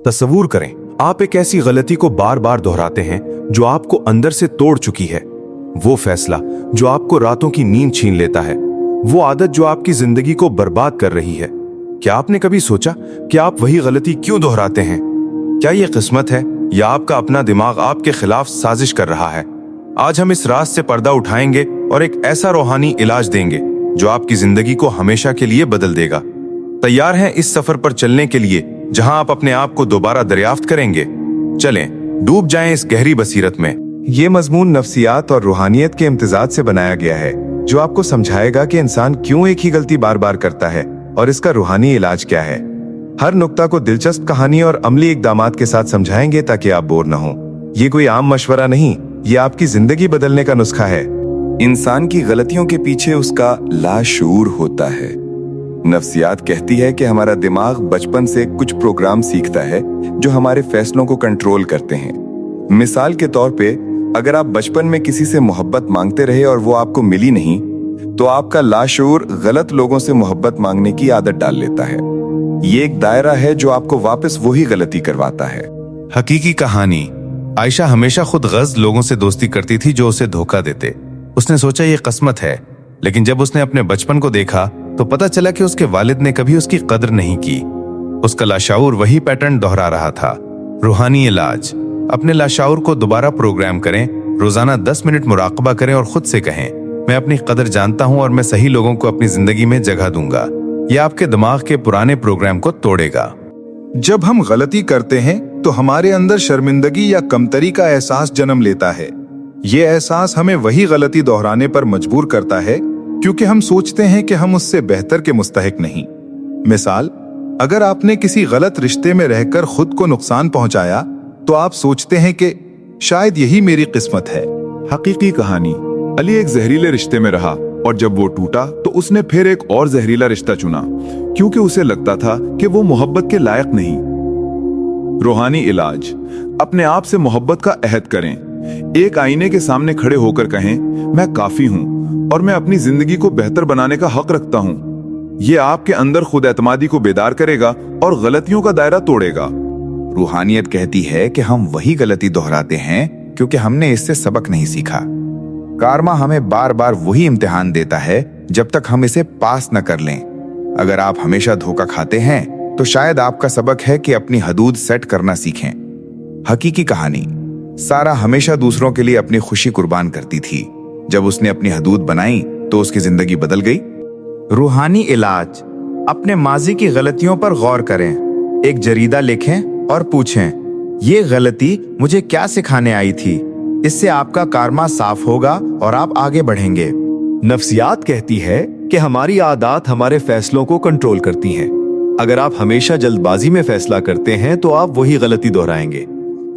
तस्वूर करें, आप एक ऐसी गलती को बार बार दोहराते हैं जो आपको अंदर से तोड़ चुकी है। वो फैसला जो आपको रातों की नींद छीन लेता है, वो आदत जो आपकी जिंदगी को बर्बाद कर रही है। क्या आपने कभी सोचा कि आप वही गलती क्यों दोहराते हैं? क्या ये किस्मत है या आपका अपना दिमाग आपके खिलाफ साजिश कर रहा है? आज हम इस राज से पर्दा उठाएंगे और एक ऐसा रूहानी इलाज देंगे जो आपकी जिंदगी को हमेशा के लिए बदल देगा। तैयार हैं इस सफर पर चलने के लिए जहां आप अपने आप को दोबारा दरियाफ्त करेंगे? चलें, डूब जाएं इस गहरी बसीरत में। ये मजमून नफ्सियात और रूहानियत के इम्तिजाज से बनाया गया है जो आपको समझाएगा कि इंसान क्यों एक ही गलती बार बार करता है और इसका रूहानी इलाज क्या है। हर नुक्ता को दिलचस्प कहानी और अमली इकदामात के साथ समझाएंगे ताकि आप बोर न हो। ये कोई आम मशवरा नहीं, ये आपकी जिंदगी बदलने का नुस्खा है। इंसान की गलतियों के पीछे उसका लाशऊर होता है। नफ्सियात कहती है कि हमारा दिमाग बचपन से कुछ प्रोग्राम सीखता है जो हमारे फैसलों को कंट्रोल करते हैं। मिसाल के तौर पे, अगर आप बचपन में किसी से मोहब्बत मांगते रहे और वो आपको मिली नहीं, तो आपका लाशऊर गलत लोगों से मोहब्बत मांगने की आदत डाल लेता है। ये एक दायरा है जो आपको वापस वही गलती करवाता है। हकीकी कहानी। आयशा हमेशा खुद गज़ लोगों से दोस्ती करती थी जो उसे धोखा देते। उसने सोचा ये किस्मत है, लेकिन जब उसने अपने बचपन को देखा तो पता चला कि उसके वालिद ने कभी उसकी कदर नहीं की। उसका लाशऊर वही पैटर्न दोहरा रहा था। रूहानी इलाज। अपने लाशऊर को दोबारा प्रोग्राम करें। रोजाना 10 मिनट मुराकबा करें और खुद से कहें, मैं अपनी कदर जानता हूं और मैं सही लोगों को अपनी जिंदगी में जगह दूंगा। यह आपके दिमाग के पुराने प्रोग्राम को तोड़ेगा। जब हम गलती करते हैं तो हमारे अंदर शर्मिंदगी या कमतरी का एहसास जन्म लेता है। ये एहसास हमें वही गलती दोहराने पर मजबूर करता है क्योंकि हम सोचते हैं कि हम उससे बेहतर के मुस्तहिक नहीं। मिसाल, अगर आपने किसी गलत रिश्ते में रहकर खुद को नुकसान पहुंचाया तो आप सोचते हैं कि शायद यही मेरी किस्मत है। हकीकी कहानी। अली एक जहरीले रिश्ते में रहा और जब वो टूटा तो उसने फिर एक और जहरीला रिश्ता चुना क्योंकि उसे लगता था कि वो मोहब्बत के लायक नहीं। रूहानी इलाज। अपने आप से मोहब्बत का अहद करें। एक आईने के सामने खड़े होकर कहें, मैं काफी हूं और मैं अपनी जिंदगी को बेहतर बनाने का हक रखता हूं। ये आपके अंदर खुद एतमादी को बेदार करेगा और गलतियों का दायरा तोड़ेगा। रूहानियत कहती है कि हम वही गलती दोहराते हैं क्योंकि हमने इससे सबक नहीं सीखा। कारमा हमें बार बार वही इम्तिहान देता है जब तक हम इसे पास न कर लें। अगर आप हमेशा धोखा खाते हैं तो शायद आपका सबक है कि अपनी हदूद सेट करना सीखें। हकीकी कहानी। सारा हमेशा दूसरों के लिए अपनी खुशी कुर्बान करती थी। जब उसने अपनी हदूद बनाई तो उसकी जिंदगी बदल गई। रूहानी इलाज। अपने माजी की गलतियों पर गौर करें। एक जरीदा लिखें और पूछें, ये गलती मुझे क्या सिखाने आई थी? इससे आपका कारमा साफ होगा और आप आगे बढ़ेंगे। नफ्सियात कहती है कि हमारी आदत हमारे फैसलों को कंट्रोल करती हैं। अगर आप हमेशा जल्दबाजी में फैसला करते हैं तो आप वही गलती दोहराएंगे।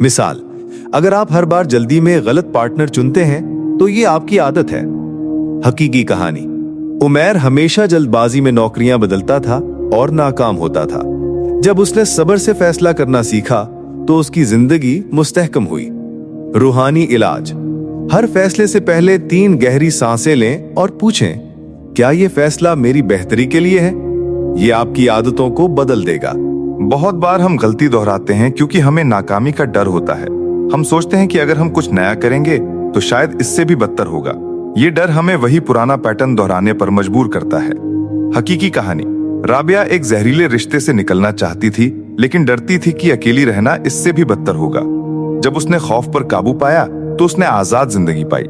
मिसाल, अगर आप हर बार जल्दी में गलत पार्टनर चुनते हैं तो ये आपकी आदत है। हकीकी कहानी। उमैर हमेशा जल्दबाजी में नौकरियां बदलता था और नाकाम होता था। जब उसने सब्र से फैसला करना सीखा तो उसकी जिंदगी मुस्तहकम हुई। रूहानी इलाज। हर फैसले से पहले 3 गहरी सांसें लें और पूछें, क्या यह फैसला मेरी बेहतरी के लिए है? यह आपकी आदतों को बदल देगा। बहुत बार हम गलती दोहराते हैं क्योंकि हमें नाकामी का डर होता है। हम सोचते हैं कि अगर हम कुछ नया करेंगे तो शायद इससे भी बदतर होगा। ये डर हमें वही पुराना पैटर्न दोहराने पर मजबूर करता है। हकीकी कहानी। राबिया एक जहरीले रिश्ते से निकलना चाहती थी लेकिन डरती थी कि अकेली रहना इससे भी बदतर होगा। जब उसने खौफ पर काबू पाया तो उसने आजाद जिंदगी पाई।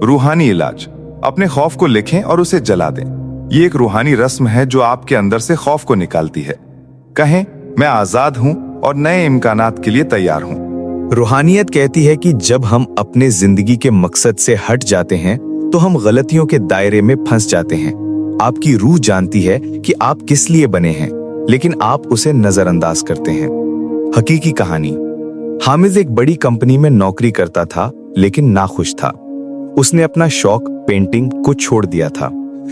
रूहानी इलाज। अपने खौफ को लिखें और उसे जला दें। ये एक रूहानी रस्म है जो आपके अंदर से खौफ को निकालती है। कहें, मैं आजाद हूं और नए इम्कानात के लिए तैयार हूं। रूहानियत कहती है कि जब हम अपने जिंदगी के मकसद से हट जाते हैं तो हम गलतियों के दायरे में फंस जाते हैं। आपकी रूह जानती है कि आप किस लिए बने हैं, लेकिन आप उसे नजरअंदाज करते हैं। हकीकी कहानी। हामिद एक बड़ी कंपनी में नौकरी करता था लेकिन नाखुश था। उसने अपना शौक पेंटिंग को छोड़ दिया था।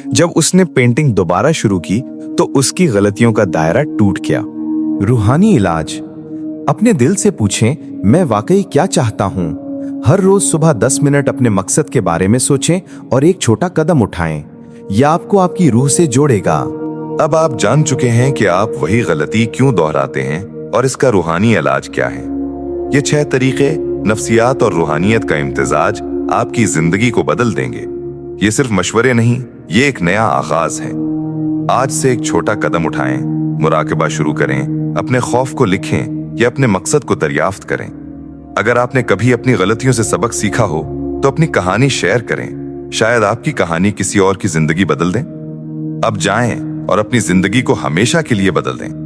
जब उसने पेंटिंग दोबारा शुरू की तो उसकी गलतियों का दायरा टूट गया। रूहानी इलाज। अपने दिल से पूछें, मैं वाकई क्या चाहता हूं? हर रोज सुबह 10 मिनट अपने मकसद के बारे में सोचें और एक छोटा कदम उठाएं। यह आपको आपकी रूह से जोड़ेगा। अब आप जान चुके हैं कि आप वही गलती क्यों दोहराते हैं। और इसका रूहानी इलाज क्या है। ये 6 तरीके नफ्सियात और रूहानियत का इम्तिजाज आपकी जिंदगी को बदल देंगे। ये सिर्फ मशवरे नहीं, ये एक नया आगाज है। आज से एक छोटा कदम उठाएं, मुराकबा शुरू करें, अपने खौफ को लिखें या अपने मकसद को दरियाफ्त करें। अगर आपने कभी अपनी गलतियों से सबक सीखा हो तो अपनी कहानी शेयर करें, शायद आपकी कहानी किसी और की जिंदगी बदल दें। अब जाएं और अपनी जिंदगी को हमेशा के लिए बदल दें।